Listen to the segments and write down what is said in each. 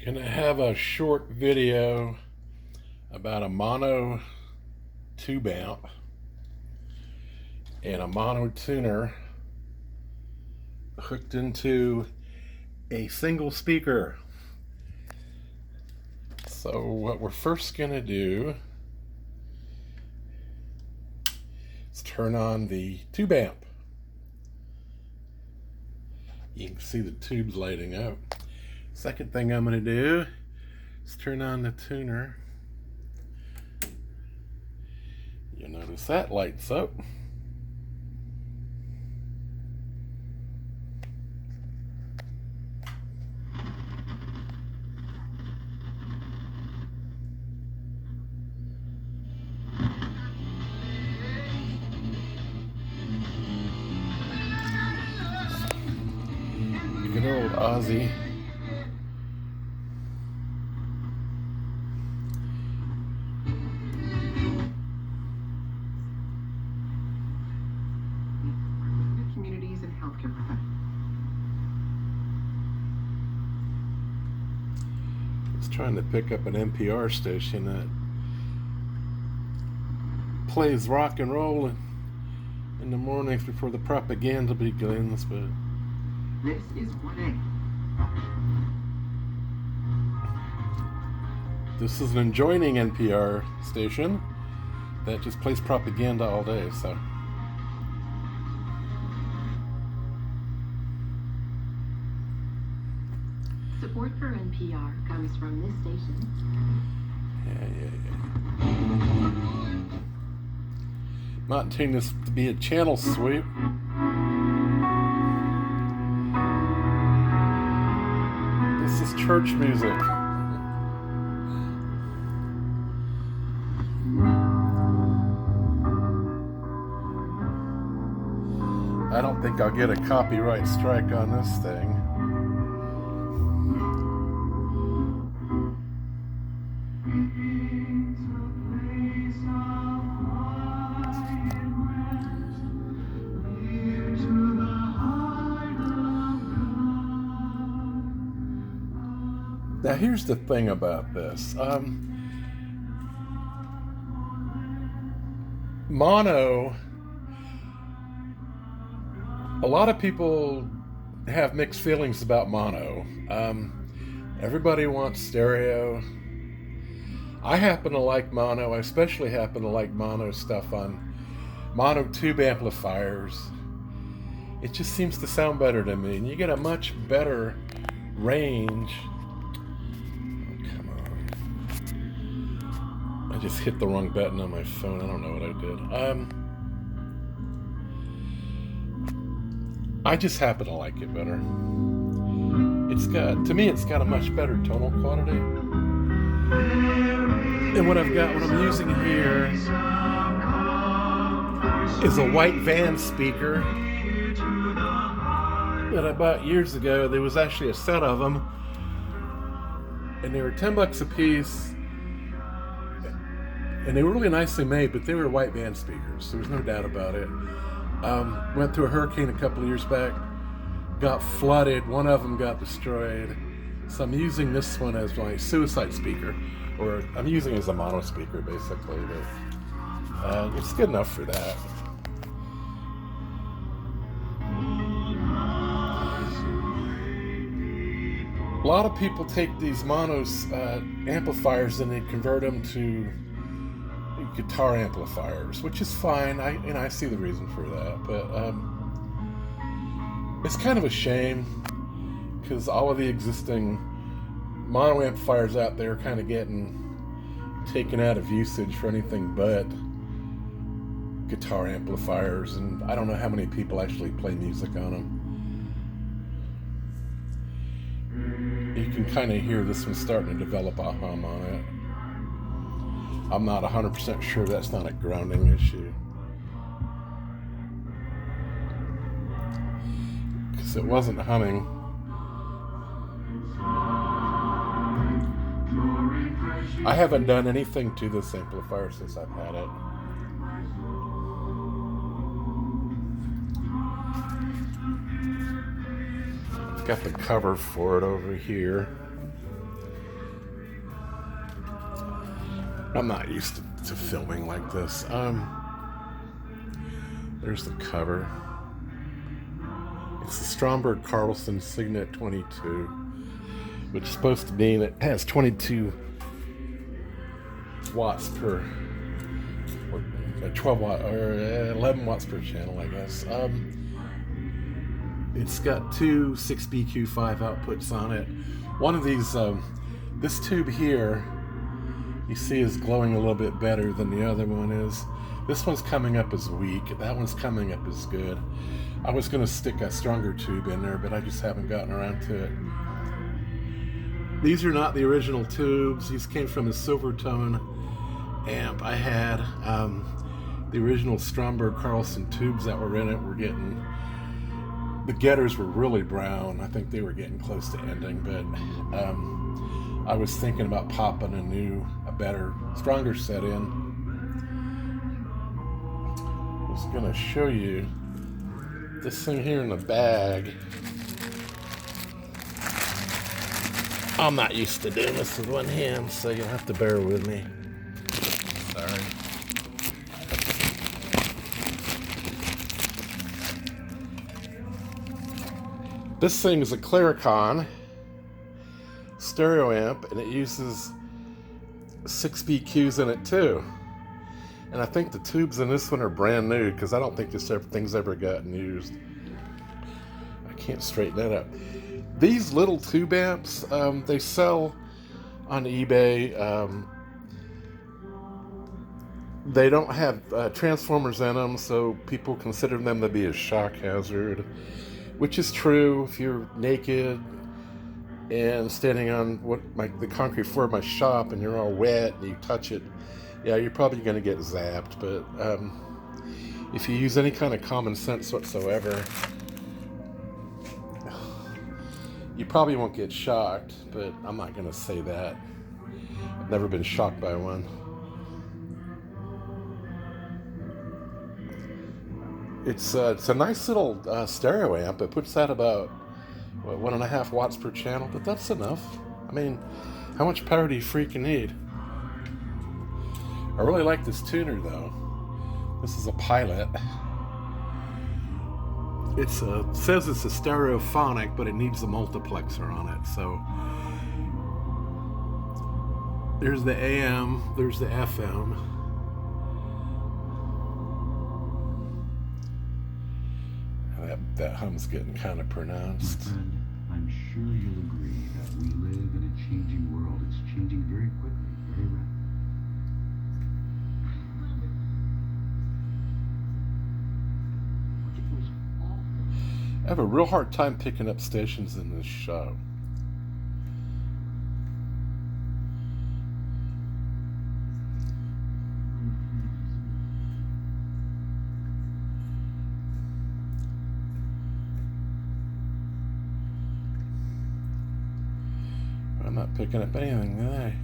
Gonna have a short video about a mono tube amp and a mono tuner hooked into a single speaker. So what we're first gonna do is turn on the tube amp. You can see the tubes lighting up. Second thing I'm going to do is turn on the tuner. You'll notice that lights up. Good old Aussie. Communities and healthcare professionals. It's trying to pick up an NPR station that plays rock and roll in the mornings before the propaganda begins, but This is 1A. this is an adjoining NPR station that just plays propaganda all day, so. Support for NPR comes from this station. Yeah. Not intending this to be a channel sweep. This is church music. I don't think I'll get a copyright strike on this thing. Now here's the thing about this. Mono, a lot of people have mixed feelings about mono. Everybody wants stereo. I happen to like mono. I especially happen to like mono stuff on mono tube amplifiers. It just seems to sound better to me, and you get a much better range. I just hit the wrong button on my phone. I don't know what I did. I just happen to like it better. To me, it's got a much better tonal quality. And what I'm using here is a white van speaker that I bought years ago. There was actually a set of them, and they were $10 a piece. And they were really nicely made, but they were white band speakers. There's no doubt about it. Went through a hurricane a couple of years back, got flooded. One of them got destroyed. So I'm using this one as my suicide speaker, or I'm using it as a mono speaker basically. But it's good enough for that. A lot of people take these monos amplifiers and they convert them to guitar amplifiers, which is fine. I see the reason for that, but it's kind of a shame because all of the existing mono amplifiers out there are kind of getting taken out of usage for anything but guitar amplifiers, and I don't know how many people actually play music on them. You can kind of hear this one starting to develop a hum on it. I'm not 100% sure that's not a grounding issue. Because it wasn't humming. I haven't done anything to this amplifier since I've had it. Got the cover for it over here. I'm not used to filming like this. There's the cover. It's the Stromberg Carlson Signet-22, which is supposed to mean it has 22 watts per, or 12 watt, or 11 watts per channel, I guess. It's got two 6BQ5 outputs on it. One of these, this tube here, you see is glowing a little bit better than the other one is. This one's coming up as weak. That one's coming up as good. I was going to stick a stronger tube in there, but I just haven't gotten around to it. These are not the original tubes. These came from a Silvertone amp I had. The original Stromberg Carlson tubes that were in it were getting... The getters were really brown. I think they were getting close to ending, but I was thinking about popping a better, stronger set in. I was going to show you this thing here in the bag. I'm not used to doing this with one hand, so you'll have to bear with me. Sorry. This thing is a Claricon stereo amp, and it uses 6BQs in it too. And I think the tubes in this one are brand new, because I don't think this thing's ever gotten used. I can't straighten that up. These little tube amps, they sell on eBay. They don't have transformers in them, so people consider them to be a shock hazard, which is true. If you're naked and standing on the concrete floor of my shop and you're all wet and you touch it, yeah, you're probably going to get zapped. But if you use any kind of common sense whatsoever, you probably won't get shocked. But I'm not going to say that. I've never been shocked by one. It's a nice little stereo amp. It puts out about 1.5 watts per channel, but that's enough. I mean, how much power do you freaking need? I really like this tuner though. This is a Pilot. It says it's a stereophonic, but it needs a multiplexer on it. So there's the AM, there's the FM. That hum's getting kind of pronounced. My friend, I'm sure you'll agree that we live in a changing world. It's changing very quickly, very rapidly. I have a real hard time picking up stations in this show. I'm not picking up anything today.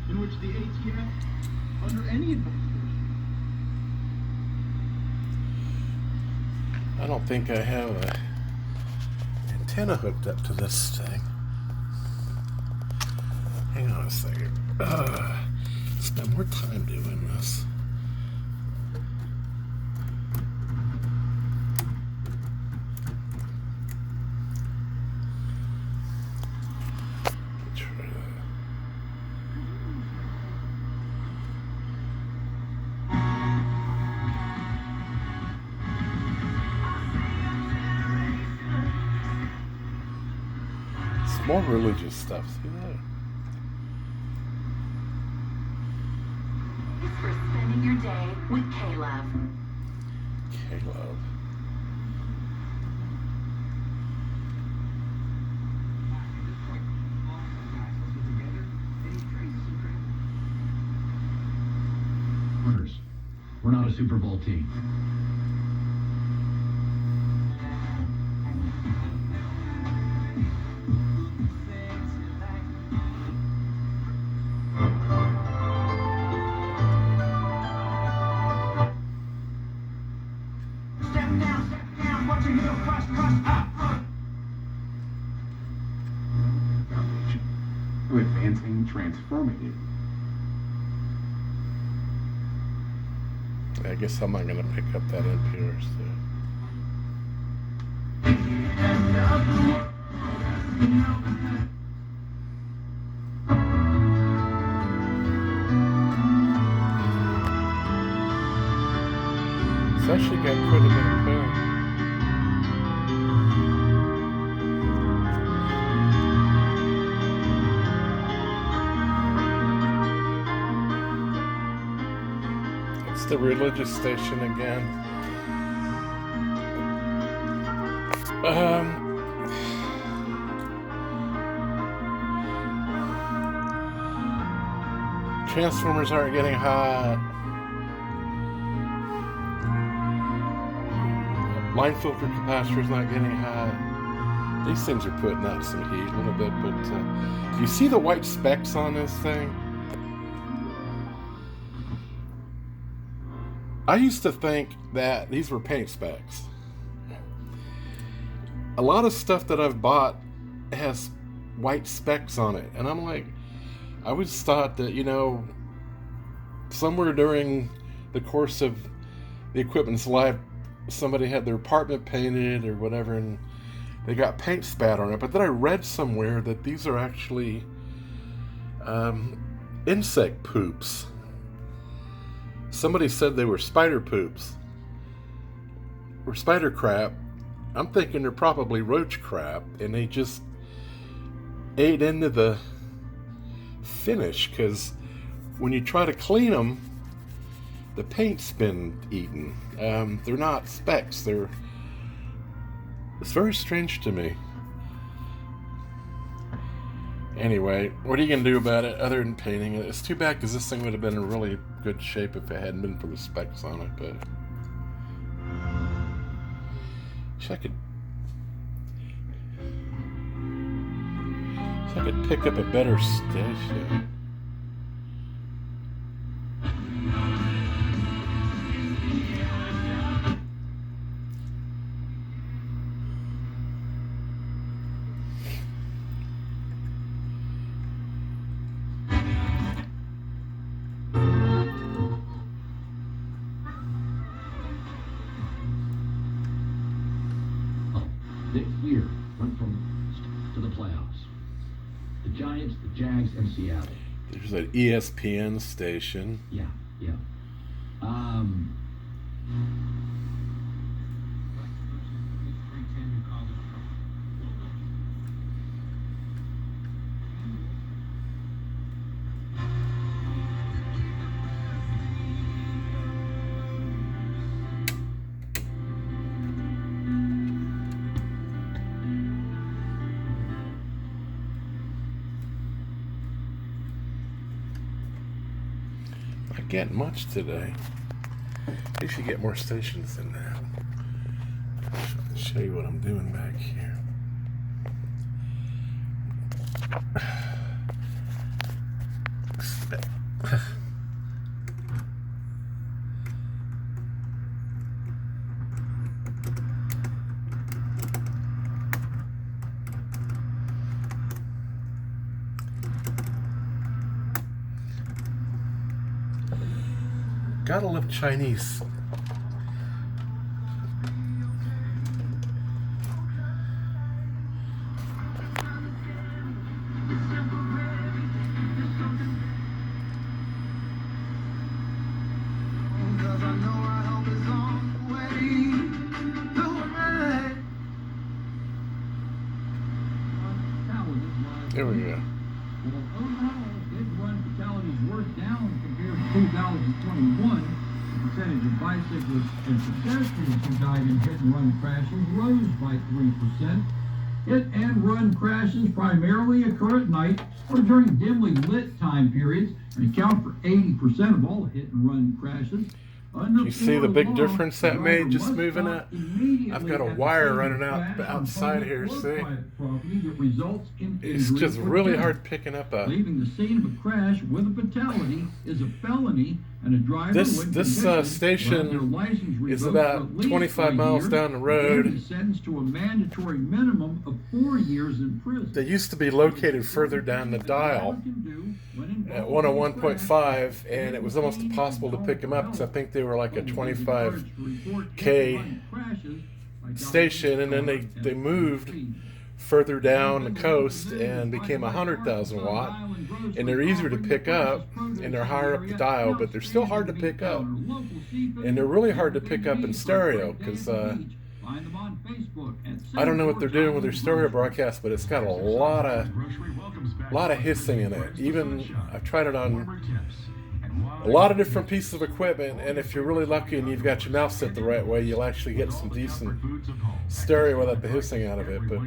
In which the ATF, under any investigation. I don't think I have an antenna hooked up to this thing. Hang on a second. Spend more time doing this. Try that. It's more religious stuff. See that? For spending your day with K-Love. K-Love. Runners, we're not a Super Bowl team. and transforming it. I guess I'm not going to pick up that NPR stuff. It's actually got quite a bit of power. It's the religious station again. Transformers aren't getting hot. Line filter capacitor's not getting hot. These things are putting out some heat a little bit, but you see the white specks on this thing? I used to think that these were paint specks. A lot of stuff that I've bought has white specks on it, and I'm like, I always thought that, you know, somewhere during the course of the equipment's life, somebody had their apartment painted or whatever, and they got paint spat on it. But then I read somewhere that these are actually insect poops. Somebody said they were spider poops or spider crap. I'm thinking they're probably roach crap, and they just ate into the finish, because when you try to clean them, the paint's been eaten. They're not specks. It's very strange to me. Anyway, what are you going to do about it other than painting it? It's too bad, because this thing would have been in really good shape if it hadn't been for the specks on it, but wish I could pick up a better station. This year went from to the playoffs. The Giants, the Jags, and Seattle. There's an ESPN station. Yeah. Not getting much today. You should get more stations than that. I'll show you what I'm doing back here. Gotta love Chinese. There we go. Hit run fatalities were down compared to 2021. The percentage of bicyclists and pedestrians who died in hit-and-run crashes rose by 3%. Hit-and-run crashes primarily occur at night or during dimly lit time periods and account for 80% of all hit-and-run crashes. You see the big difference that made just moving it? I've got a wire running out outside here, see? It's just really hard picking up a... Leaving the scene of a crash with a fatality is a felony, and a driver This station is about 25 miles down the road. Sentenced to a mandatory minimum of 4 years in prison. They used to be located further down the dial at 101.5, and it was almost impossible to pick them up because I think they were like a 25K station, and then they moved further down the coast and became 100,000 watt, and they're easier to pick up and they're higher up the dial, but they're still hard to pick up, and they're really hard to pick up in stereo because I don't know what they're doing with their stereo broadcast, but it's got a lot of hissing in it. Even I've tried it on a lot of different pieces of equipment, and if you're really lucky and you've got your mouth set the right way, you'll actually get some decent stereo without the hissing out of it. But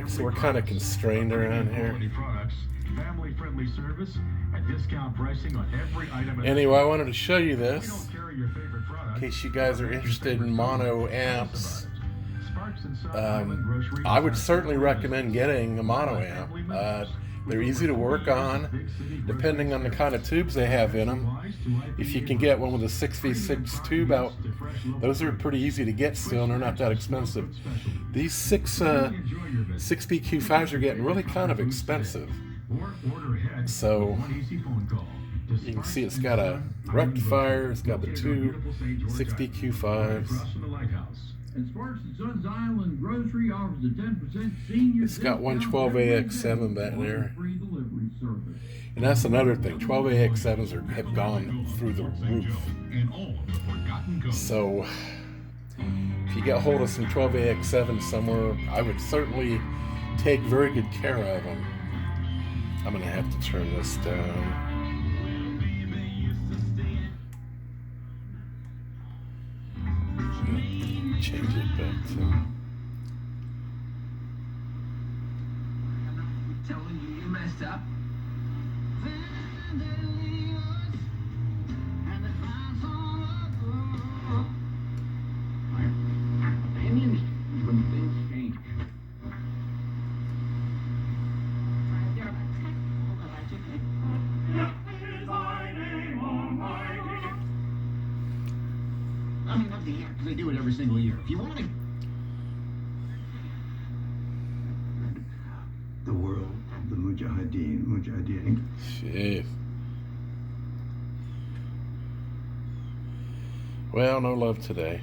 so we're kind of constrained around here. Anyway, I wanted to show you this in case you guys are interested in mono amps. I would certainly recommend getting a mono amp. They're easy to work on, depending on the kind of tubes they have in them. If you can get one with a 6v6 tube out, those are pretty easy to get still, and they're not that expensive. These 6PQ5s are getting really kind of expensive. So you can see it's got a rectifier, it's got the two 6PQ5s. And Sparks & Sons Island Grocery offers a 10% senior. It's got one 12AX7 back there. And that's another thing. 12AX7s have gone through the roof. So if you get hold of some 12AX7 somewhere, I would certainly take very good care of them. I'm going to have to turn this down. Change it back to... I'm telling you, you messed up. Opinions when things change. I mean, not the year, because they do it every single year. If you want to... The world, the Mujahideen. Jeez. Well, no love today.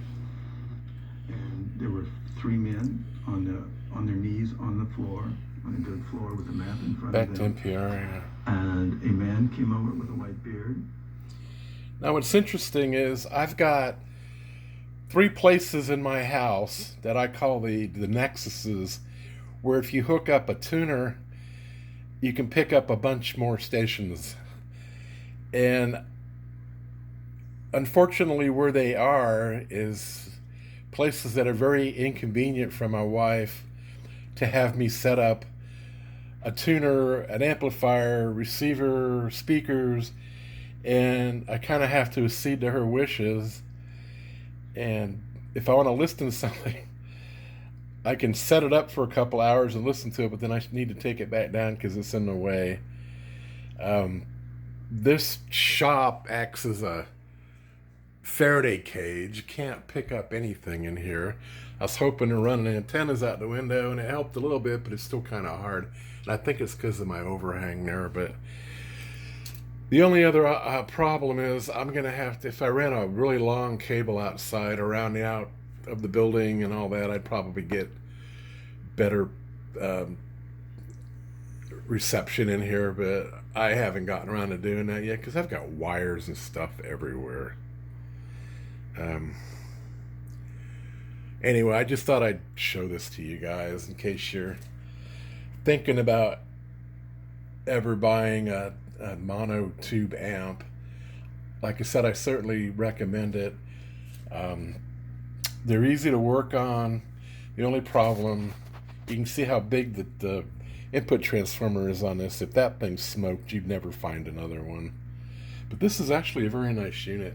And there were 3 men on their knees on the floor, on a good floor with a map in front Back of to them. NPR, yeah. And a man came over with a white beard. Now, what's interesting is I've got 3 places in my house that I call the nexuses, where if you hook up a tuner, you can pick up a bunch more stations. And unfortunately, where they are is places that are very inconvenient for my wife to have me set up a tuner, an amplifier, receiver, speakers, and I kind of have to accede to her wishes. And if I want to listen to something, I can set it up for a couple hours and listen to it, but then I need to take it back down because it's in the way. This shop acts as a Faraday cage. You can't pick up anything in here. I was hoping to run the antennas out the window, and it helped a little bit, but it's still kind of hard. And I think it's because of my overhang there, but the only other problem is I'm going to have to, if I ran a really long cable outside around the out of the building and all that, I'd probably get better reception in here, but I haven't gotten around to doing that yet because I've got wires and stuff everywhere. Anyway, I just thought I'd show this to you guys in case you're thinking about ever buying a mono tube amp. Like I said, I certainly recommend it. They're easy to work on. The only problem, you can see how big the input transformer is on this. If that thing's smoked, you'd never find another one. But this is actually a very nice unit.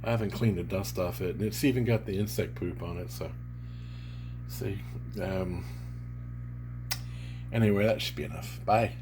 I haven't cleaned the dust off it, and it's even got the insect poop on it, so see. Anyway, that should be enough. Bye.